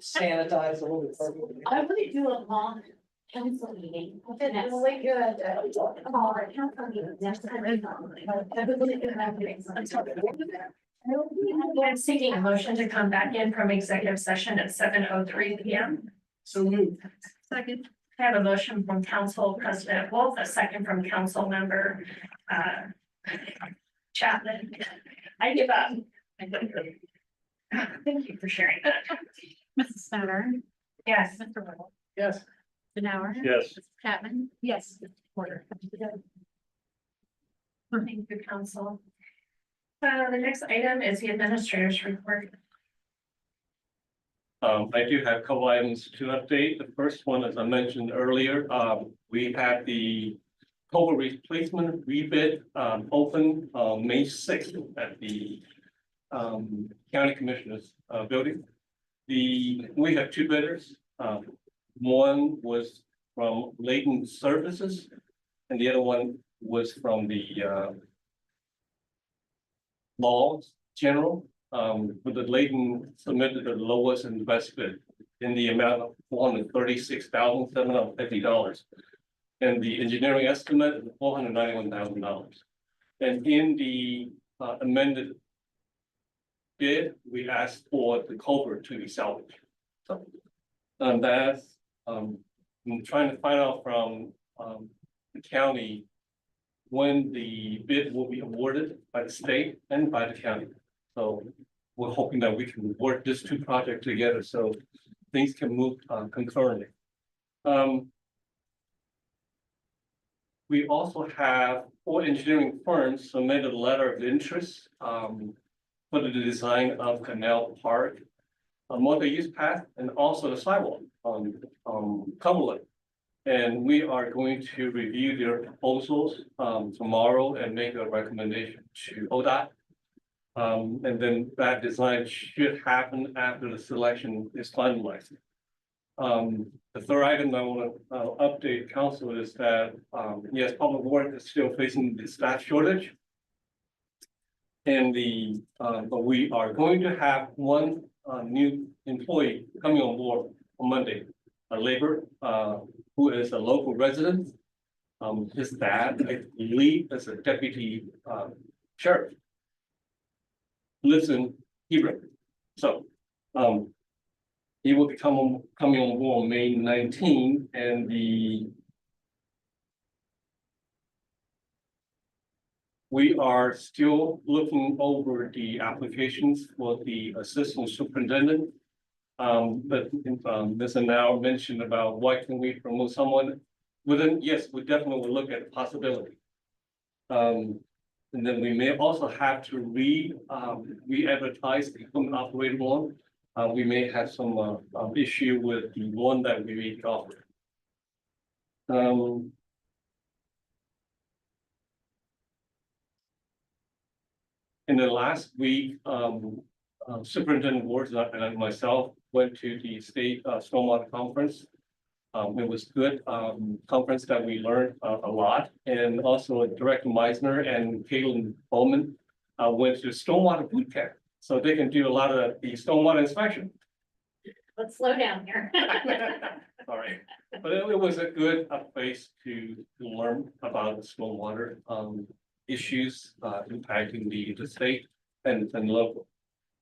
Sanitize a little bit. I would do a long council meeting. That's really good. I'm seeking a motion to come back in from executive session at 7:03 p.m. So moved. Second. I have a motion from Council President Wolf, a second from Council Member Chapman. I give up. Thank you for sharing that. Mrs. Snyder, Yes. Mr. Whittle, Yes. Denauer, Yes. Mrs. Chapman, Yes. Porter. Thank you, Council. The next item is the administrator's report. I do have a couple items to update. The first one, as I mentioned earlier, we had the total replacement rebid, open, May 6th at the County Commissioners, building. We have two bidders. One was from Layton Services and the other one was from the Laws General. But the Layton submitted the lowest and the best bid in the amount of $436,750. And the engineering estimate is $491,000. And in the amended bid, we asked for the culvert to be salvaged. So, and that's, I'm trying to find out from the county when the bid will be awarded by the state and by the county. So we're hoping that we can work these two projects together so things can move concurrently. We also have 4 engineering firms submitted a letter of interest for the design of Canal Park, a multi-use path, and also the sidewalk on Cumberland. And we are going to review their proposals tomorrow and make a recommendation to ODOT. And then that design should happen after the selection is finalized. The third item I want to update council is that, yes, public work is still facing the staff shortage. And but we are going to have one new employee coming on board on Monday, a labor who is a local resident. His dad, I believe, is a deputy sheriff. Lives in Hebron. So he will be coming on board May 19, and we are still looking over the applications for the assistant superintendent. But Ms. Now mentioned about why can we promote someone within, yes, we definitely will look at the possibility. And then we may also have to re-advertise the equipment operator one. We may have some issue with the one that we may offer. In the last week, Superintendent Ward and myself went to the state stormwater conference. It was good conference that we learned a lot, and also Director Meisner and Caitlin Bowman went to stormwater boot camp, so they can do a lot of the stormwater inspection. Let's slow down here. All right, but it was a good place to learn about the stormwater issues impacting the state and local.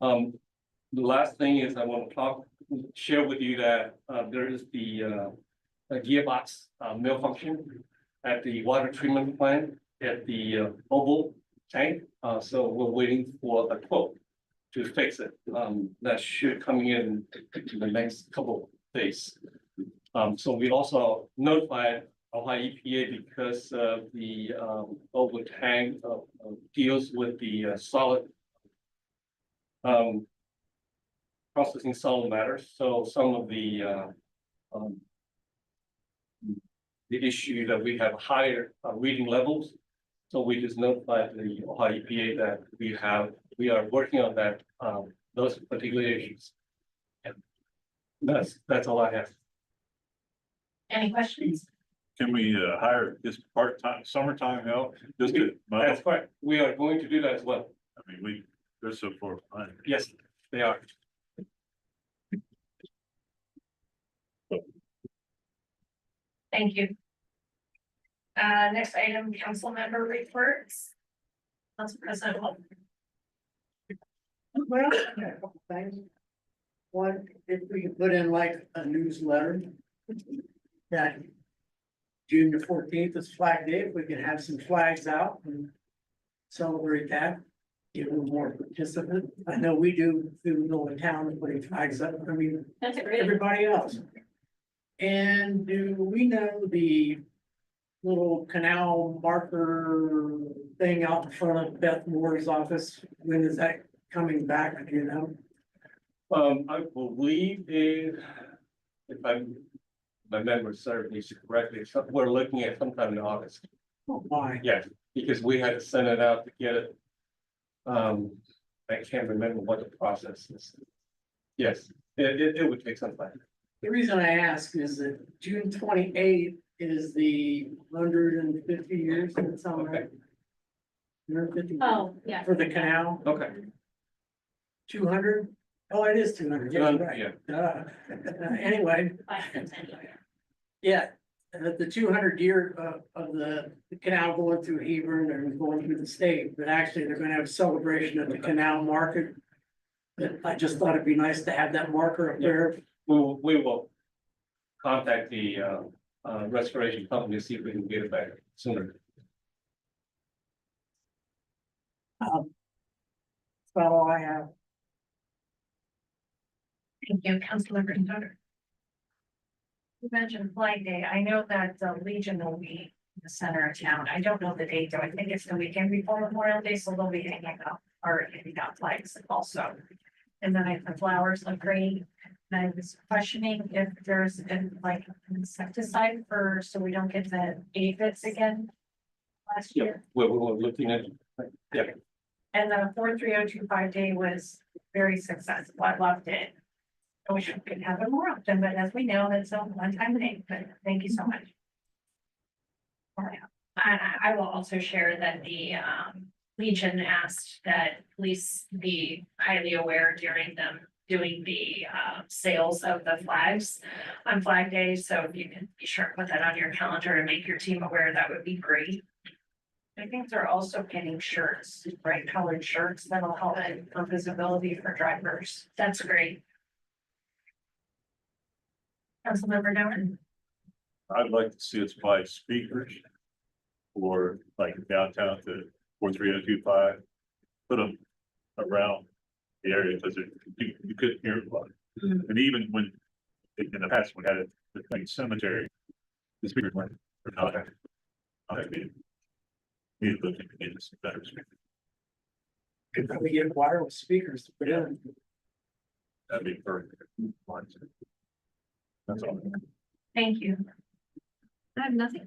The last thing is I want to share with you that there is the gearbox malfunction at the water treatment plant at the oval tank. So we're waiting for a quote to fix it. That should coming in the next couple of days. So we also notified Ohio EPA because the oval tank deals with the solid processing solid matter. So some of the issue that we have higher reading levels. So we just notified the Ohio EPA that we are working on that those particular issues. And that's all I have. Any questions? Can we hire this part-time, summertime help, just to, That's correct. We are going to do that as well. I mean, they're so far behind. Yes, they are. Thank you. Next item, council member reports. Council President Wolf. Well, yeah, a couple things. One, if we could put in like a newsletter. That June the 14th is Flag Day, if we could have some flags out and celebrate that. Get a little more participant. I know we do through the middle of town, putting flags up, I mean, That's a great. everybody else. And do we know the little canal marker thing out in front of Beth Moore's office? When is that coming back, do you know? I believe if my memory serves me correctly, we're looking at sometime in August. Oh, my. Yes, because we had to send it out to get it. I can't remember what the process is. Yes, it would take some time. The reason I ask is that June 28th is the 150 years, or something. Okay. 150 Oh, yeah. for the canal, Okay. 200? Oh, it is 200, yeah, right. Yeah. Anyway, Five to 10 years. yeah, the 200 year of the canal going through Hebron and going through the state, but actually they're gonna have a celebration at the canal market. But I just thought it'd be nice to have that marker up there. We will contact the restoration company to see if we can get it back sooner. That's about all I have. Thank you, Councilmember Doug. You mentioned Flag Day. I know that the Legion will be in the center of town. I don't know the date though. I think it's the weekend before Memorial Day, so they'll be hanging out flags also. And then the flowers look great. And I was questioning if there's like insecticide so we don't get the aphids again last Yeah, year. we're looking at, yeah, And the 43025 day was very successful. I loved it. I wish we could have it more often, but as we know, that's a one-time thing, but thank you so much. I will also share that the Legion asked that police be highly aware during them doing the sales of the flags on Flag Day. So if you can be sure to put that on your calendar and make your team aware, that would be great. I think they're also getting shirts, bright colored shirts that'll help for visibility for drivers. That's great. Councilmember Doran. I'd like to see us buy speakers. Or like downtown to 43025, put them around the area, because you couldn't hear a lot. And even when, in the past, we had it, the thing cemetery, the speakers weren't, not. I mean, need to look into getting some better speakers. Could probably get wireless speakers to put in. That'd be perfect. That's all. Thank you. I have nothing.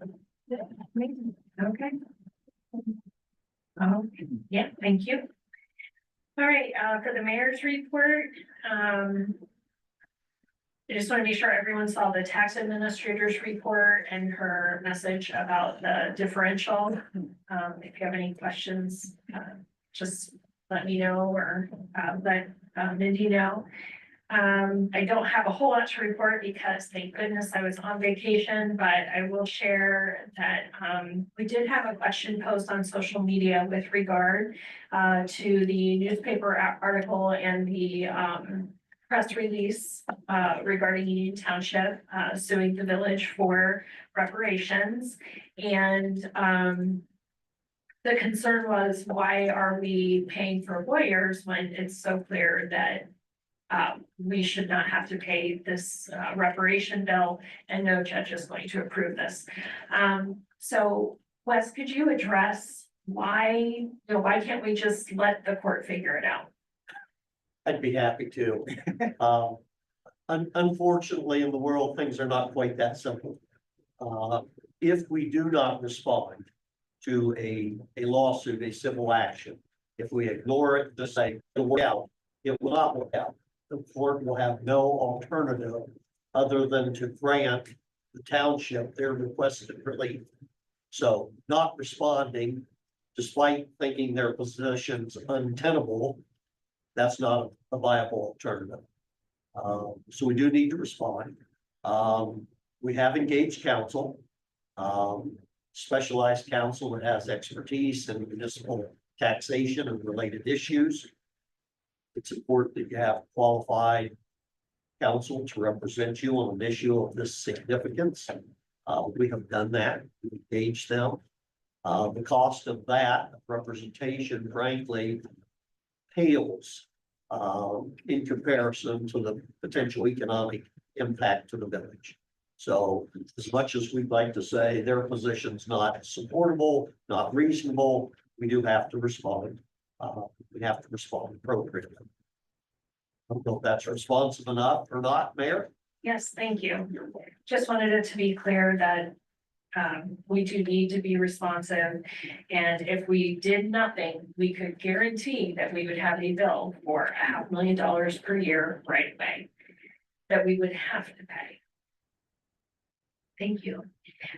Okay. Yeah, thank you. All right, for the mayor's report, I just want to be sure everyone saw the tax administrator's report and her message about the differential. If you have any questions, just let me know or let Mindy know. I don't have a whole lot to report because thank goodness I was on vacation, but I will share that we did have a question posed on social media with regard to the newspaper article and the press release regarding Union Township suing the village for reparations. And the concern was, why are we paying for lawyers when it's so clear that we should not have to pay this reparation bill, and no judge is going to approve this. So Wes, could you address why can't we just let the court figure it out? I'd be happy to. Unfortunately, in the world, things are not quite that simple. If we do not respond to a lawsuit, a civil action, if we ignore it, to say it'll work out, it will not work out. The court will have no alternative other than to grant the township their requested relief. So not responding, despite thinking their position's untenable, that's not a viable alternative. So we do need to respond. We have engaged counsel, specialized counsel that has expertise in municipal taxation and related issues. It's important that you have qualified counsel to represent you on an issue of this significance. We have done that, we engaged them. The cost of that representation, frankly, pales in comparison to the potential economic impact to the village. So as much as we'd like to say their position's not supportable, not reasonable, we do have to respond. We have to respond appropriately. I don't know if that's responsive enough or not, Mayor. Yes, thank you. Just wanted it to be clear that we do need to be responsive. And if we did nothing, we could guarantee that we would have a bill for $500,000 per year right away that we would have to pay. Thank you.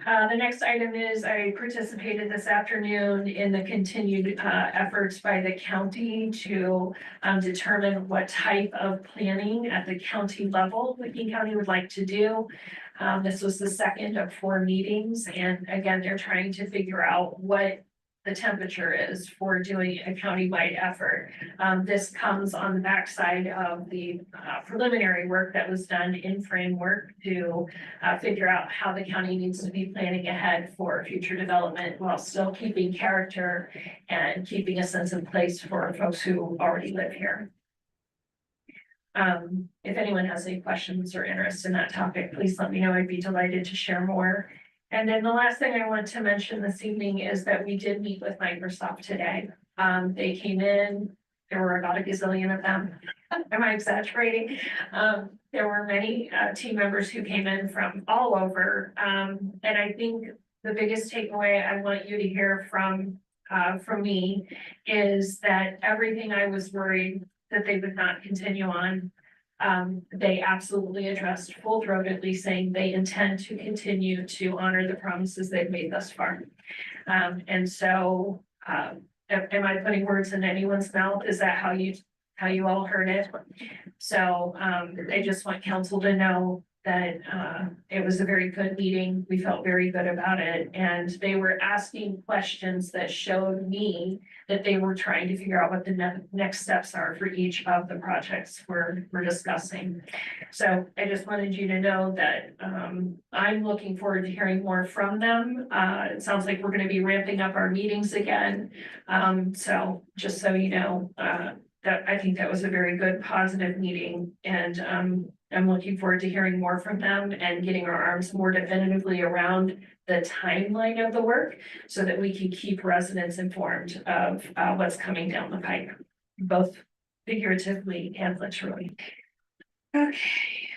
The next item is I participated this afternoon in the continued efforts by the county to determine what type of planning at the county level Licking County would like to do. This was the second of 4 meetings, and again, they're trying to figure out what the temperature is for doing a countywide effort. This comes on the backside of the preliminary work that was done in framework to figure out how the county needs to be planning ahead for future development while still keeping character and keeping a sense of place for folks who already live here. If anyone has any questions or interest in that topic, please let me know. I'd be delighted to share more. And then the last thing I want to mention this evening is that we did meet with Microsoft today. They came in, there were about a gazillion of them. Am I exaggerating? There were many team members who came in from all over. And I think the biggest takeaway I want you to hear from me is that everything I was worried that they would not continue on, they absolutely addressed full-throatedly, saying they intend to continue to honor the promises they've made thus far. And so, am I putting words in anyone's mouth? Is that how you all heard it? So, I just want council to know that it was a very good meeting. We felt very good about it, and they were asking questions that showed me that they were trying to figure out what the next steps are for each of the projects we're discussing. So I just wanted you to know that I'm looking forward to hearing more from them. It sounds like we're going to be ramping up our meetings again. So just so you know, that I think that was a very good, positive meeting, and I'm looking forward to hearing more from them and getting our arms more definitively around the timeline of the work so that we can keep residents informed of what's coming down the pipe, both figuratively and literally. Okay.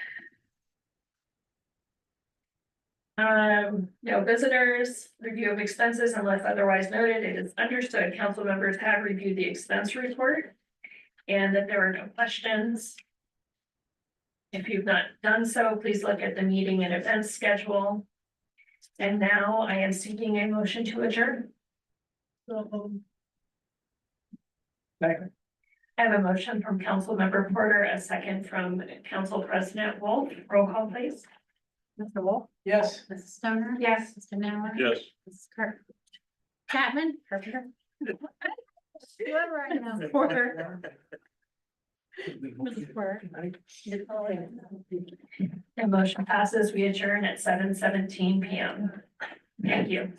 No visitors, review of expenses unless otherwise noted. It is understood council members have reviewed the expense report and that there are no questions. If you've not done so, please look at the meeting and events schedule. And now I am seeking a motion to adjourn. I have a motion from Council Member Porter, a second from Council President Wolf. Roll call, please. Mr. Wolf, Yes. Mrs. Stoner. Yes. Mr. Miller. Yes. Mrs. Chapman. Carpenter. Good right now. Porter. Mrs. Porter. The motion passes. We adjourn at 7:17 p.m. Thank you.